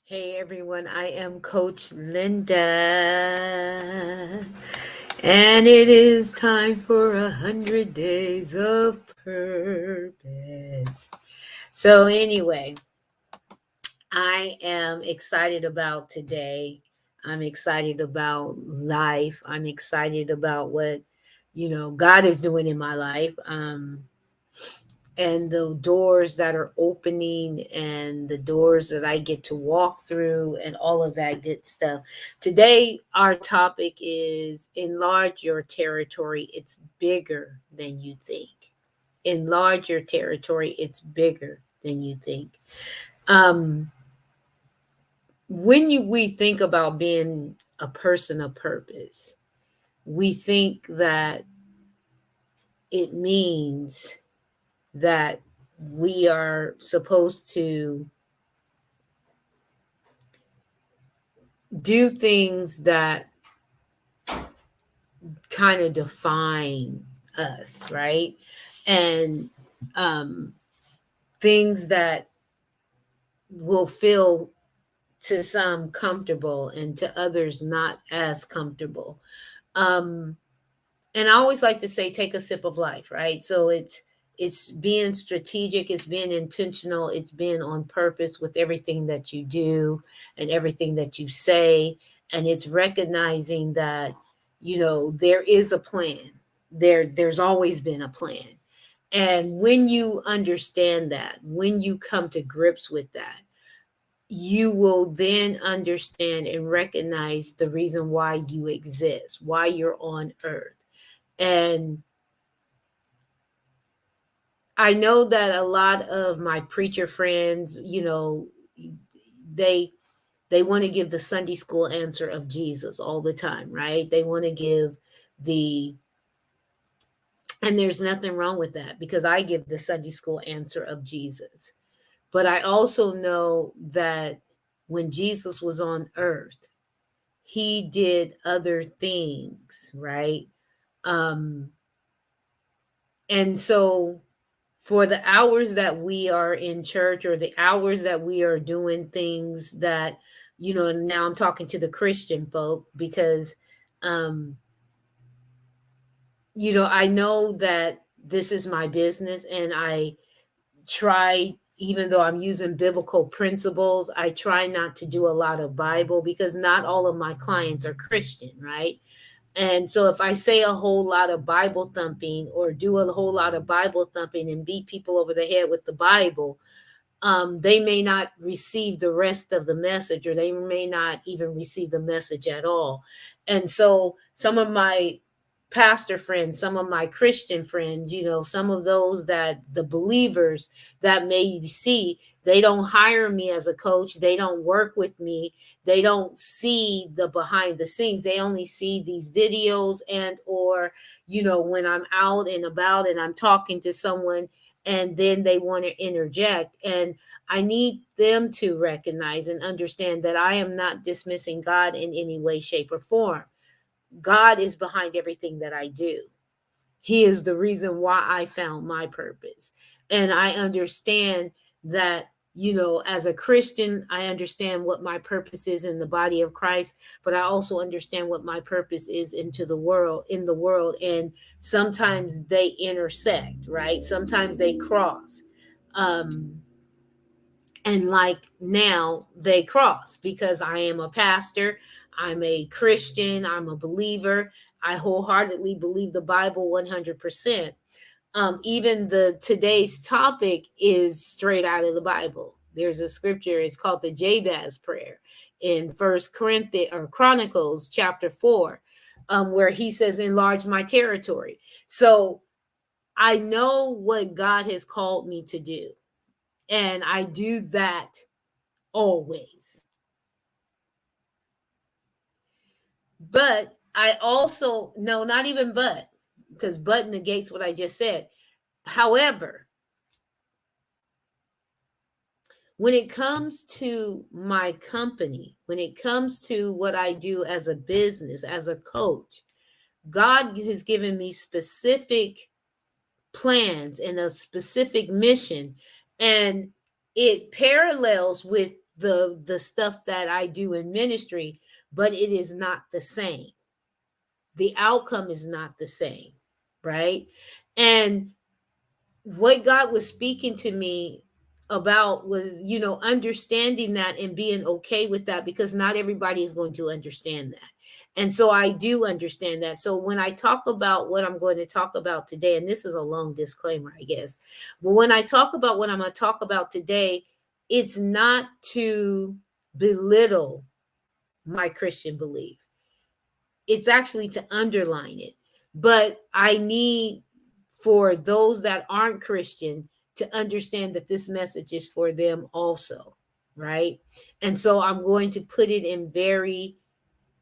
Hey everyone, I am Coach Linda, and it is time for 100 days of purpose. So, anyway, I am excited about today. I'm excited about life. I'm excited about what God is doing in my life. And the doors that are opening and the doors that I get to walk through and all of that good stuff. Today, our topic is enlarge your territory. It's bigger than you think. Enlarge your territory. It's bigger than you think. Um, we think about being a person of purpose, we think that it means that we are supposed to do things that kind of define us, right? And um, things that will feel to some comfortable and to others not as comfortable. Um, and I always like to say, take a sip of life, right? So it's being strategic, it's being intentional, it's being on purpose with everything that you do and everything that you say, and it's recognizing that there is a plan. There's always been a plan. And when you understand that, when you come to grips with that, you will then understand and recognize the reason why you exist, why you're on earth. And I know that a lot of my preacher friends, they they want to give the Sunday school answer of Jesus all the time, right? They want to give the and there's nothing wrong with that because I give the Sunday school answer of Jesus. But I also know that when Jesus was on earth, he did other things, right? Um and so for the hours that we are in church or the hours that we are doing things that now I'm talking to the Christian folk because um I know that this is my business, and I try, even though I'm using biblical principles, I try not to do a lot of Bible because not all of my clients are Christian, right? And so if I say a whole lot of Bible thumping or do a whole lot of Bible thumping and beat people over the head with the Bible, they may not receive the rest of the message, or they may not even receive the message at all. And so some of my pastor friends, some of my Christian friends, some of those that the believers that may see, they don't hire me as a coach. They don't work with me. They don't see the behind the scenes. They only see these videos and or, when I'm out and about and I'm talking to someone and then they want to interject. And I need them to recognize and understand that I am not dismissing God in any way, shape, or form. God is behind everything that I do. He is the reason why I found my purpose. And I understand that, as a Christian, I understand what my purpose is in the body of Christ, but I also understand what my purpose is in the world. And sometimes they intersect, right? Sometimes they cross. Um, and like now they cross because I am a pastor, I'm a Christian, I'm a believer. I wholeheartedly believe the Bible 100%. Even the today's topic is straight out of the Bible. There's a scripture, it's called the Jabez prayer in First Corinthians or Chronicles chapter 4, where he says, enlarge my territory. So I know what God has called me to do, and I do that always. But I also, no, not even but, because but negates what I just said. However, when it comes to my company, when it comes to what I do as a business, as a coach, God has given me specific plans and a specific mission, and it parallels with the stuff that I do in ministry, but it is not the same. The outcome is not the same, right? And what God was speaking to me about was, understanding that and being okay with that, because not everybody is going to understand that. And so I do understand that. So when I talk about what I'm going to talk about today, and this is a long disclaimer, I guess, but when I talk about what I'm going to talk about today, it's not to belittle my Christian belief. It's actually to underline it. But I need for those that aren't Christian to understand that this message is for them also, right? And so I'm going to put it in very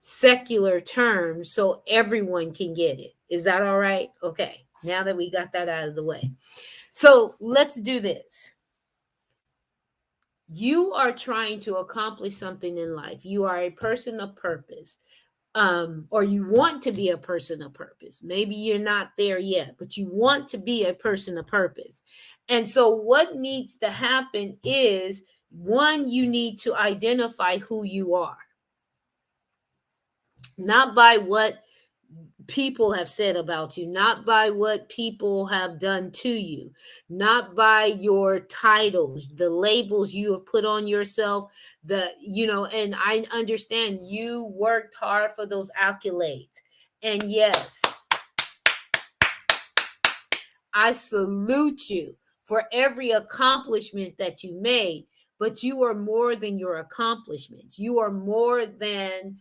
secular terms so everyone can get it. Is that all right? Okay. Now that we got that out of the way. So let's do this. You are trying to accomplish something in life. You are a person of purpose, or you want to be a person of purpose. Maybe you're not there yet, but you want to be a person of purpose. And so, what needs to happen is, one, you need to identify who you are, not by what people have said about you, not by what people have done to you, not by your titles, the labels you have put on yourself, and I understand you worked hard for those accolades. And yes, I salute you for every accomplishment that you made, but you are more than your accomplishments. You are more than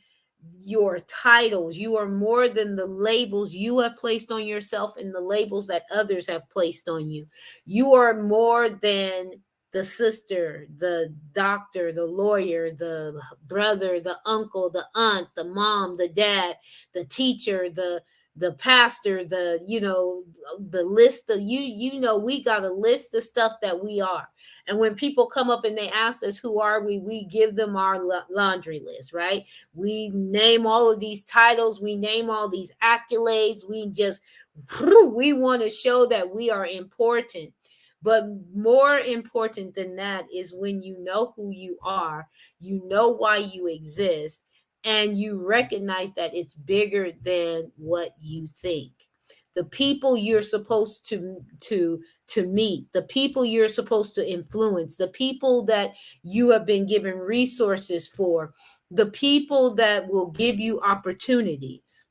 your titles. You are more than the labels you have placed on yourself and the labels that others have placed on you. You are more than the sister, the doctor, the lawyer, the brother, the uncle, the aunt, the mom, the dad, the teacher, the pastor, the list of we got a list of stuff that we are. And when people come up and they ask us who are we give them our laundry list, right? We name all of these titles, we name all these accolades, we want to show that we are important. But more important than that is when you know who you are, you know why you exist, and you recognize that it's bigger than what you think. The people you're supposed to meet, the people you're supposed to influence, the people that you have been given resources for, the people that will give you opportunities.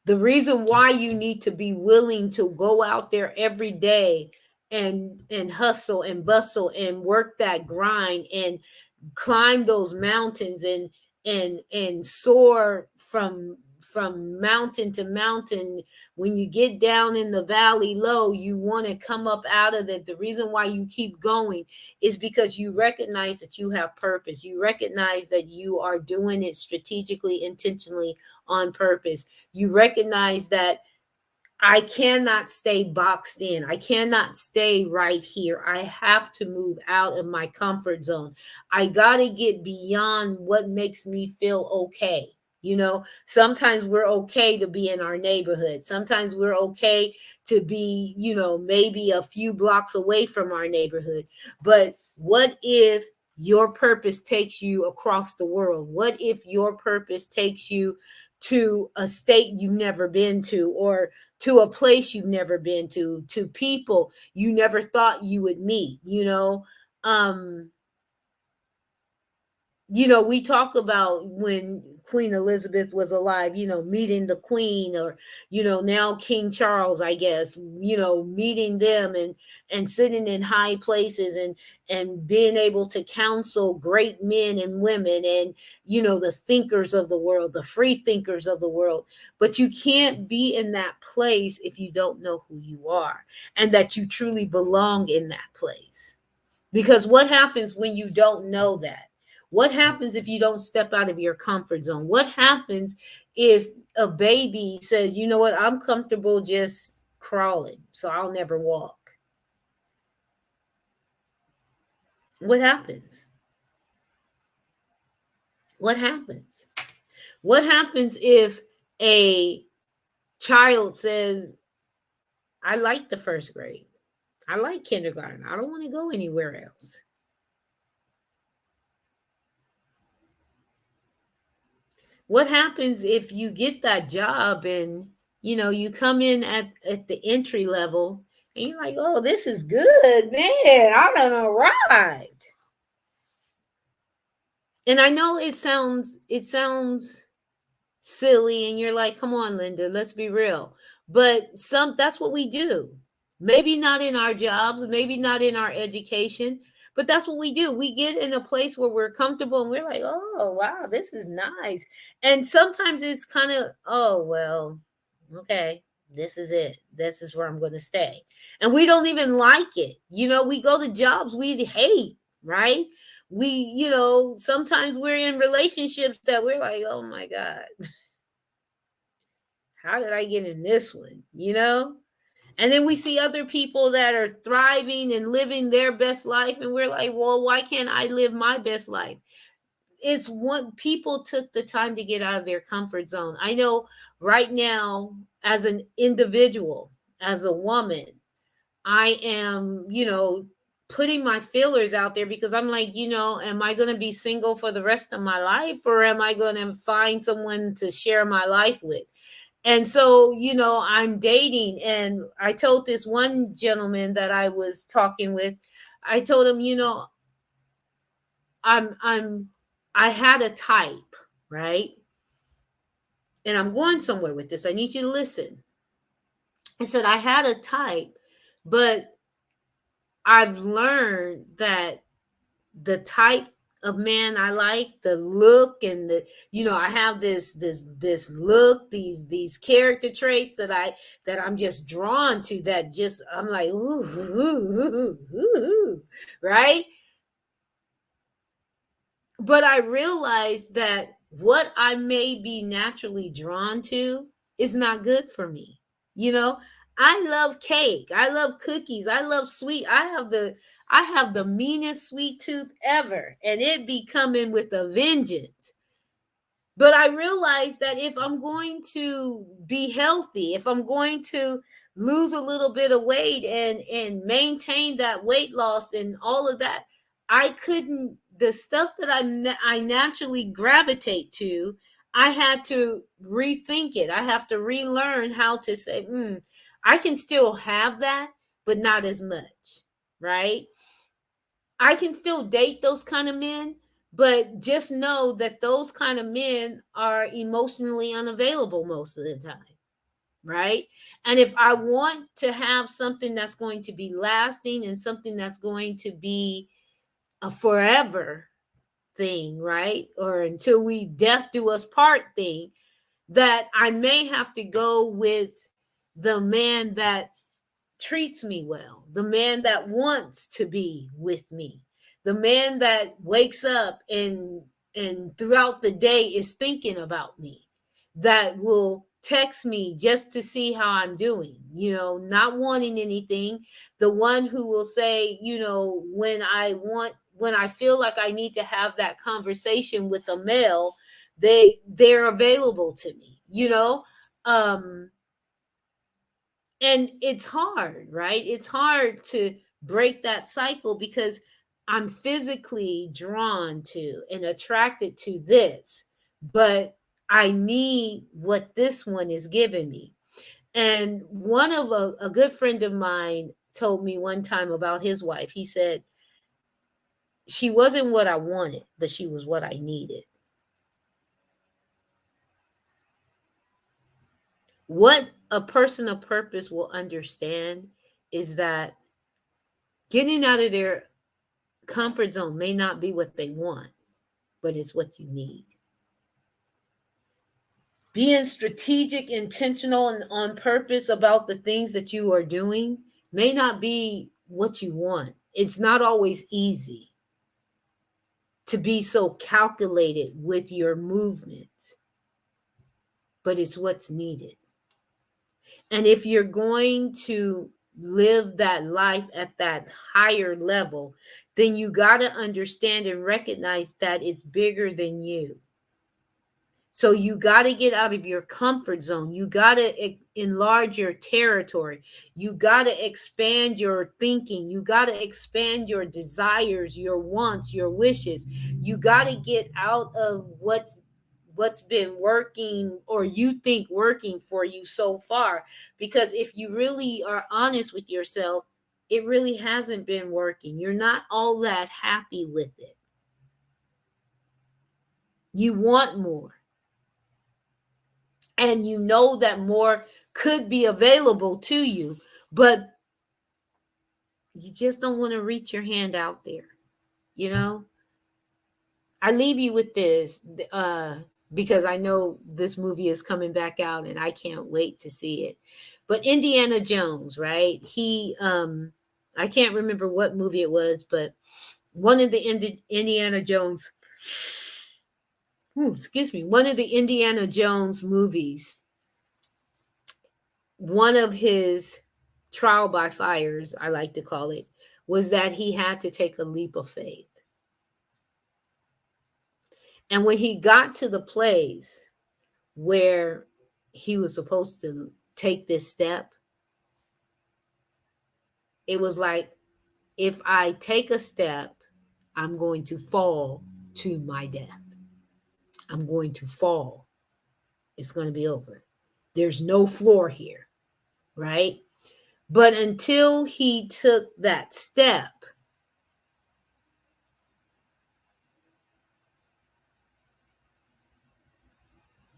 The reason why you need to be willing to go out there every day and hustle and bustle and work that grind and climb those mountains and soar from mountain to mountain. When you get down in the valley low, you want to come up out of it. The reason why you keep going is because you recognize that you have purpose. You recognize that you are doing it strategically, intentionally, on purpose. You recognize that I cannot stay boxed in. I cannot stay right here. I have to move out of my comfort zone. I got to get beyond what makes me feel okay. Sometimes we're okay to be in our neighborhood. Sometimes we're okay to be, maybe a few blocks away from our neighborhood. But what if your purpose takes you across the world? What if your purpose takes you to a state you've never been to, or to a place you've never been to people you never thought you would meet? Um, we talk about when Queen Elizabeth was alive, meeting the Queen, or, now King Charles, I guess, meeting them and sitting in high places and being able to counsel great men and women and, the thinkers of the world, the free thinkers of the world. But you can't be in that place if you don't know who you are and that you truly belong in that place. Because what happens when you don't know that? What happens if you don't step out of your comfort zone? What happens if a baby says, you know what, I'm comfortable just crawling, so I'll never walk? What happens? What happens? What happens if a child says, I like the first grade, I like kindergarten, I don't want to go anywhere else? What happens if you get that job and you come in at the entry level and you're like, oh, this is good, man. I don't know, right? And I know it sounds silly, and you're like, come on, Linda, let's be real. But that's what we do. Maybe not in our jobs, maybe not in our education, but that's what we do. We get in a place where we're comfortable and we're like, oh wow, this is nice. And sometimes it's kind of, oh well, okay, this is it. This is where I'm going to stay. And we don't even like it. We go to jobs we hate, right? Sometimes we're in relationships that we're like, oh my God, how did I get in this one? And then we see other people that are thriving and living their best life. And we're like, well, why can't I live my best life? It's one people took the time to get out of their comfort zone. I know right now, as an individual, as a woman, I am, putting my feelers out there because I'm like, am I going to be single for the rest of my life, or am I going to find someone to share my life with? And so, I'm dating, and I told this one gentleman that I was talking with, I told him, I'm I had a type, right? And I'm going somewhere with this. I need you to listen. I said I had a type, but I've learned that the type of man I like, the look and I have this look, these character traits that I'm just drawn to, that just I'm like, ooh, ooh, ooh, ooh, ooh, right? But I realized that what I may be naturally drawn to is not good for me. You know, I love cake. I love cookies. I love sweet. I have the meanest sweet tooth ever, and it be coming with a vengeance. But I realize that if I'm going to be healthy, if I'm going to lose a little bit of weight and maintain that weight loss and all of that, I couldn't, the stuff that I naturally gravitate to, I had to rethink it. I have to relearn how to say, I can still have that, but not as much, right? I can still date those kind of men, but just know that those kind of men are emotionally unavailable most of the time, right? And if I want to have something that's going to be lasting and something that's going to be a forever thing, right? Or until we death do us part thing, that I may have to go with the man that treats me well, the man that wants to be with me, the man that wakes up and throughout the day is thinking about me, that will text me just to see how I'm doing, not wanting anything, the one who will say, when I feel like I need to have that conversation with a male, they're available to me, um and it's hard, right? It's hard to break that cycle because I'm physically drawn to and attracted to this, but I need what this one is giving me. And one of a good friend of mine told me one time about his wife. He said, she wasn't what I wanted, but she was what I needed. What a person of purpose will understand is that getting out of their comfort zone may not be what they want, but it's what you need. Being strategic, intentional, and on purpose about the things that you are doing may not be what you want. It's not always easy to be so calculated with your movements, but it's what's needed. And if you're going to live that life at that higher level, then you got to understand and recognize that it's bigger than you. So you got to get out of your comfort zone. You got to enlarge your territory. You got to expand your thinking. You got to expand your desires, your wants, your wishes. You got to get out of what's what's been working or you think working for you so far. Because if you really are honest with yourself, it really hasn't been working. You're not all that happy with it. You want more. And you know that more could be available to you, but you just don't want to reach your hand out there. You know, I leave you with this because I know this movie is coming back out and I can't wait to see it. But Indiana Jones, right? I can't remember what movie it was, but one of the Indiana Jones, excuse me, one of the Indiana Jones movies, one of his trial by fires, I like to call it, was that he had to take a leap of faith. And when he got to the place where he was supposed to take this step, it was like, if I take a step, I'm going to fall to my death. I'm going to fall. It's going to be over. There's no floor here, right? But until he took that step,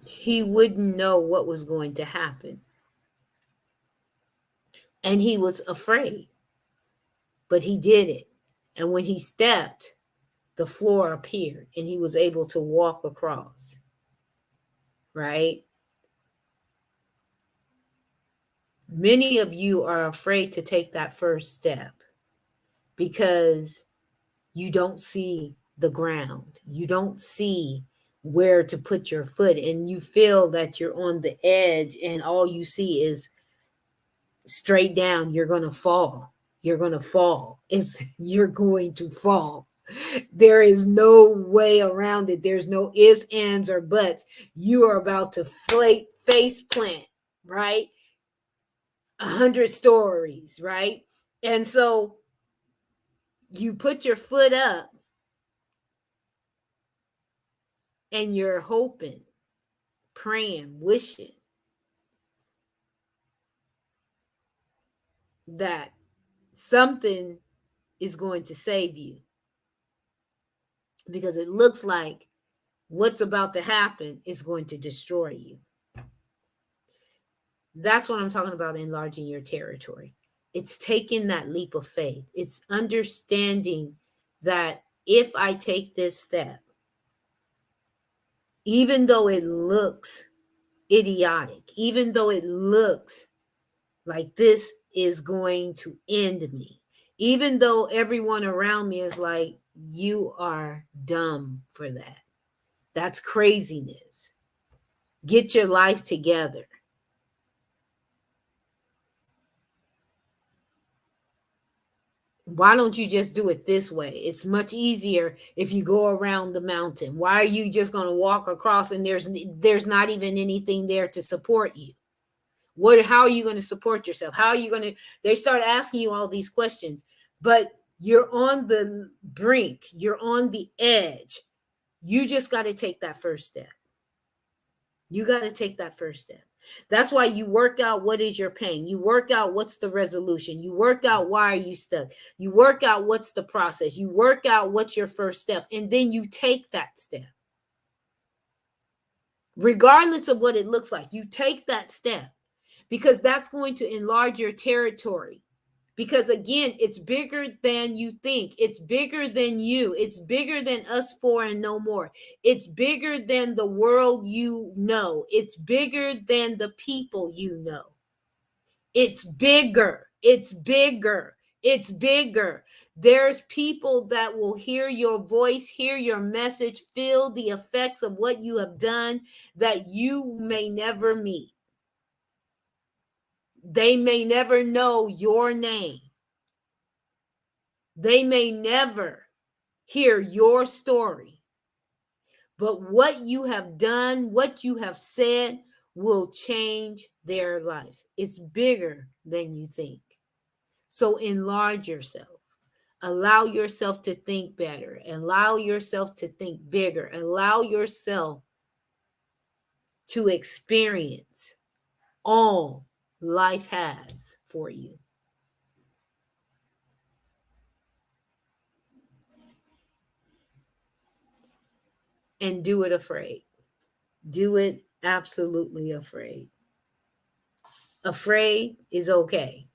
he wouldn't know what was going to happen. And he was afraid, but he did it. And when he stepped, the floor appeared and he was able to walk across, right? Many of you are afraid to take that first step because you don't see the ground. You don't see where to put your foot, and you feel that you're on the edge and all you see is straight down. You're going to fall. You're going to fall. You're going to fall. There is no way around it. There's no ifs, ands, or buts. You are about to face plant, right? 100 stories, right? And so you put your foot up and you're hoping, praying, wishing that something is going to save you, because it looks like what's about to happen is going to destroy you. That's what I'm talking about, enlarging your territory. It's taking that leap of faith. It's understanding that if I take this step, even though it looks idiotic, even though it looks like this is going to end me, even though everyone around me is like, you are dumb for that. That's craziness. Get your life together. Why don't you just do it this way? It's much easier if you go around the mountain. Why are you just going to walk across and there's not even anything there to support you? How are you going to support yourself? How are you going to, they start asking you all these questions, but you're on the brink. You're on the edge. You just got to take that first step. You got to take that first step. That's why you work out what is your pain. You work out what's the resolution. You work out why are you stuck. You work out what's the process. You work out what's your first step. And then you take that step. Regardless of what it looks like, you take that step, because that's going to enlarge your territory. Because again, it's bigger than you think. It's bigger than you. It's bigger than us four and no more. It's bigger than the world you know. It's bigger than the people you know. It's bigger. It's bigger. It's bigger. There's people that will hear your voice, hear your message, feel the effects of what you have done that you may never meet. They may never know your name. They may never hear your story, but what you have done, what you have said will change their lives. It's bigger than you think. So enlarge yourself. Allow yourself to think better. Allow yourself to think bigger. Allow yourself to experience all life has for you. And do it afraid. Do it absolutely afraid. Afraid is okay.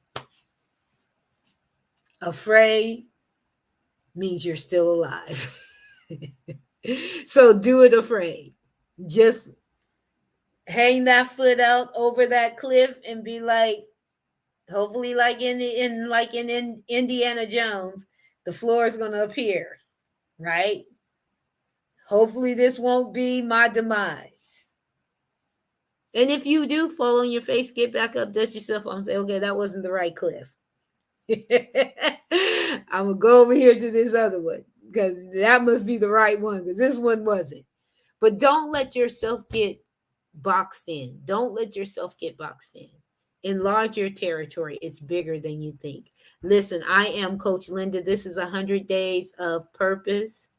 Afraid means you're still alive. So do it afraid. Just hang that foot out over that cliff and be like, hopefully, like in Indiana Jones, the floor is gonna appear, right? Hopefully, this won't be my demise. And if you do fall on your face, get back up, dust yourself off, and say, okay, that wasn't the right cliff. I'm gonna go over here to this other one because that must be the right one because this one wasn't. But don't let yourself get boxed in. Don't let yourself get boxed in. Enlarge your territory. It's bigger than you think. Listen, I am Coach Linda. This is 100 Days of Purpose.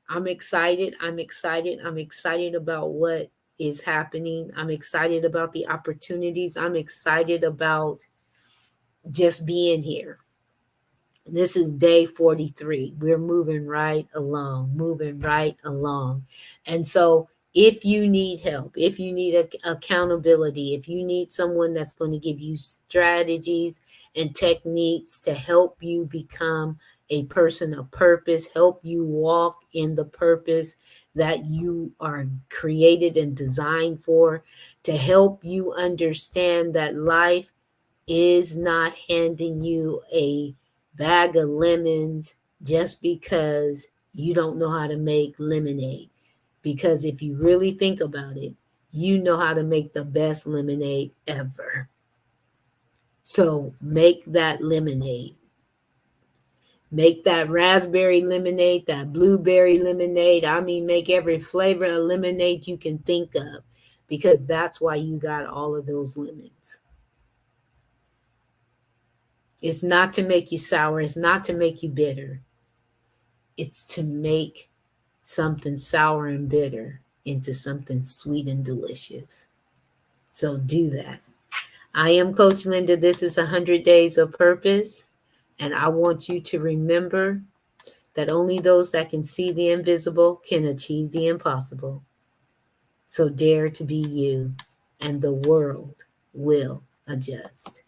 I'm excited. I'm excited. I'm excited about what is happening. I'm excited about the opportunities. I'm excited about just being here. This is day 43. We're moving right along, moving right along. And so, if you need help, if you need accountability, if you need someone that's going to give you strategies and techniques to help you become a person of purpose, help you walk in the purpose that you are created and designed for, to help you understand that life is not handing you a bag of lemons just because you don't know how to make lemonade. Because if you really think about it, you know how to make the best lemonade ever. So make that lemonade. Make that raspberry lemonade, that blueberry lemonade. I mean, make every flavor of lemonade you can think of, because that's why you got all of those lemons. It's not to make you sour. It's not to make you bitter. It's to make something sour and bitter into something sweet and delicious. So do that. I am Coach Linda. This is 100 Days of Purpose. And I want you to remember that only those that can see the invisible can achieve the impossible. So dare to be you, and the world will adjust.